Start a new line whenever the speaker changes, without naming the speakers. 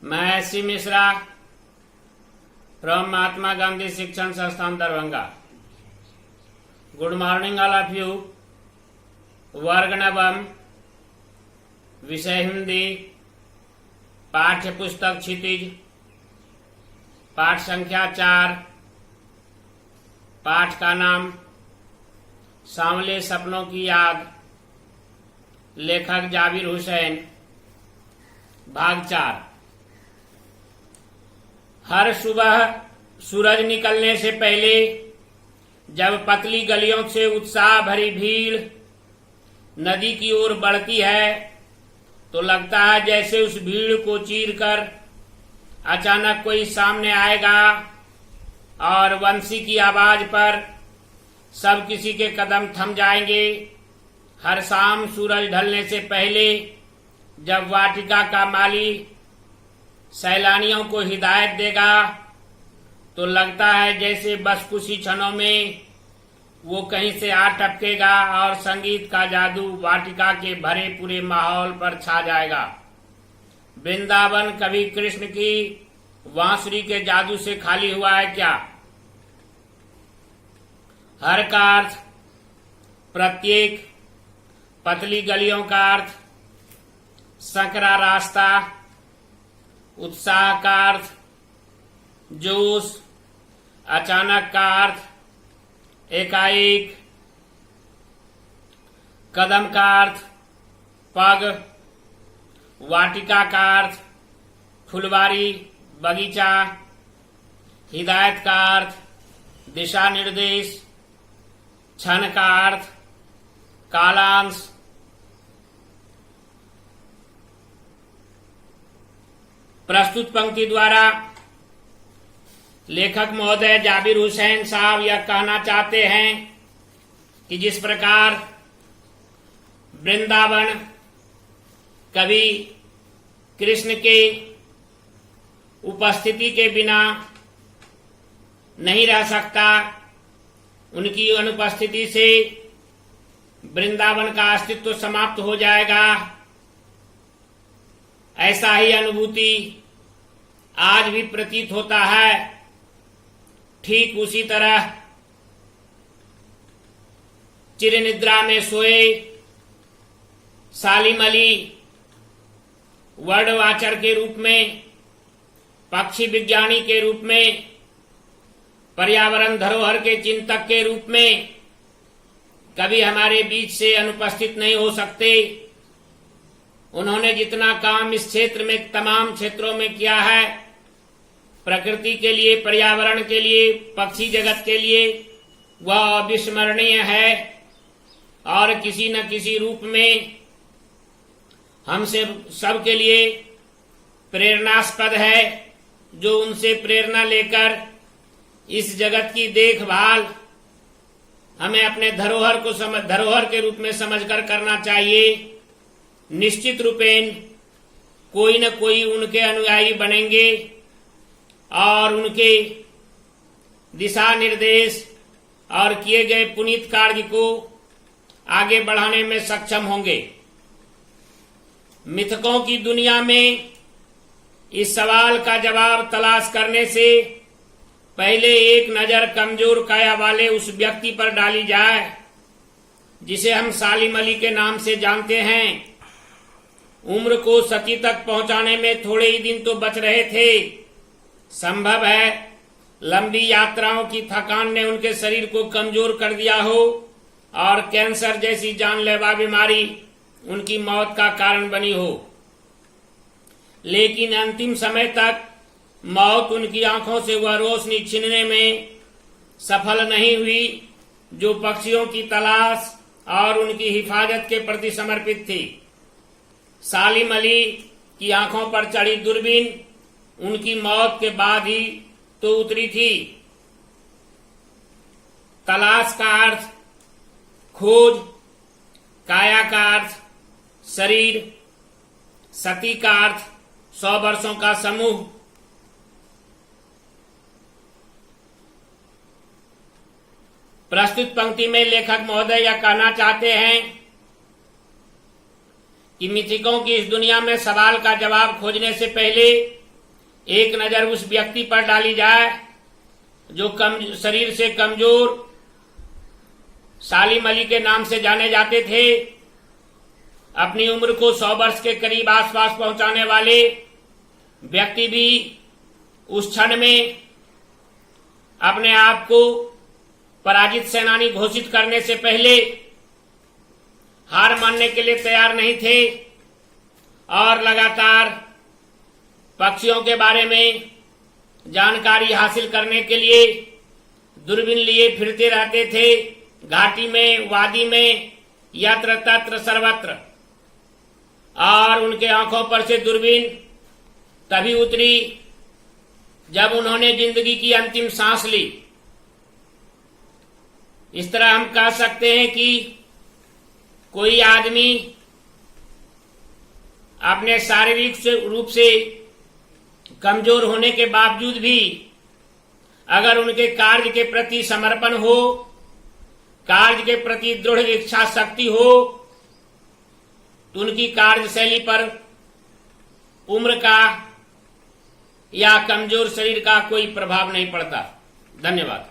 मैं श्री मिश्रा फ्रॉम महात्मा गांधी शिक्षण संस्थान Darbhanga. Good morning all of you. वर्ग नवम, विषय हिंदी, पाठ्य पुस्तक क्षितिज, पाठ संख्या 4। पाठ का नाम सांवले सपनों की याद, लेखक जाबिर हुसैन। भाग 4। हर सुबह सूरज निकलने से पहले जब पतली गलियों से उत्साह भरी भीड़ नदी की ओर बढ़ती है तो लगता है जैसे उस भीड़ को चीरकर अचानक कोई सामने आएगा और बंसी की आवाज पर सब किसी के कदम थम जाएंगे। हर शाम सूरज ढलने से पहले जब वाटिका का माली सैलानियों को हिदायत देगा तो लगता है जैसे बस कुछ ही क्षणों में वो कहीं से आ टपकेगा और संगीत का जादू वाटिका के भरे पूरे माहौल पर छा जाएगा। वृंदावन कभी कृष्ण की बांसुरी के जादू से खाली हुआ है क्या? हर का अर्थ प्रत्येक, पतली गलियों का अर्थ संकरा रास्ता, उत्साह का अर्थ जोश, अचानक का अर्थ एकाएक, कदम का अर्थ पग, वाटिका का अर्थ फुलवारी बगीचा, हिदायत का अर्थ दिशा निर्देश, क्षण का अर्थ कालांश। प्रस्तुत पंक्ति द्वारा लेखक महोदय जाबिर हुसैन साहब यह कहना चाहते हैं कि जिस प्रकार वृंदावन कभी कृष्ण के उपस्थिति के बिना नहीं रह सकता, उनकी अनुपस्थिति से वृंदावन का अस्तित्व समाप्त हो जाएगा, ऐसा ही अनुभूति आज भी प्रतीत होता है। ठीक उसी तरह चिरनिद्रा में सोए सालिम अली वर्डवाचर के रूप में, पक्षी विज्ञानी के रूप में, पर्यावरण धरोहर के चिंतक के रूप में कभी हमारे बीच से अनुपस्थित नहीं हो सकते। उन्होंने जितना काम इस क्षेत्र में तमाम क्षेत्रों में किया है, प्रकृति के लिए, पर्यावरण के लिए, पक्षी जगत के लिए, वह अविस्मरणीय है और किसी न किसी रूप में हमसे सबके लिए प्रेरणास्पद है, जो उनसे प्रेरणा लेकर इस जगत की देखभाल हमें अपने धरोहर के रूप में समझकर करना चाहिए। निश्चित रूपेण कोई न कोई उनके अनुयायी बनेंगे और उनके दिशा निर्देश और किए गए पुनीत कार्य को आगे बढ़ाने में सक्षम होंगे। मिथकों की दुनिया में इस सवाल का जवाब तलाश करने से पहले एक नजर कमजोर काया वाले उस व्यक्ति पर डाली जाए जिसे हम सालिम अली के नाम से जानते हैं। उम्र को सती तक पहुंचाने में थोड़े ही दिन तो बच रहे थे। संभव है लंबी यात्राओं की थकान ने उनके शरीर को कमजोर कर दिया हो और कैंसर जैसी जानलेवा बीमारी उनकी मौत का कारण बनी हो, लेकिन अंतिम समय तक मौत उनकी आंखों से वह रोशनी छीनने में सफल नहीं हुई जो पक्षियों की तलाश और उनकी हिफाजत के प्रति समर्पित थी। सालिम अली की आंखों पर चढ़ी दूरबीन उनकी मौत के बाद ही तो उतरी थी। तलाश का अर्थ खोज, काया का अर्थ शरीर, सती का अर्थ 100 वर्षों का समूह। प्रस्तुत पंक्ति में लेखक महोदय यह कहना चाहते हैं कि मिथिकों की इस दुनिया में सवाल का जवाब खोजने से पहले एक नजर उस व्यक्ति पर डाली जाए जो शरीर से कमजोर सालिम अली के नाम से जाने जाते थे, अपनी उम्र को 100 वर्ष के करीब आसपास पहुंचाने वाले व्यक्ति भी उस क्षण में अपने आप को पराजित सेनानी घोषित करने से पहले हार मानने के लिए तैयार नहीं थे और लगातार पक्षियों के बारे में जानकारी हासिल करने के लिए दूरबीन लिए फिरते रहते थे, घाटी में, वादी में, यत्र तत्र सर्वत्र। और उनके आंखों पर से दूरबीन तभी उतरी जब उन्होंने जिंदगी की अंतिम सांस ली। इस तरह हम कह सकते हैं कि कोई आदमी अपने शारीरिक रूप से कमजोर होने के बावजूद भी अगर उनके कार्य के प्रति समर्पण हो, कार्य के प्रति दृढ़ इच्छा शक्ति हो, तो उनकी कार्यशैली पर उम्र का या कमजोर शरीर का कोई प्रभाव नहीं पड़ता। धन्यवाद।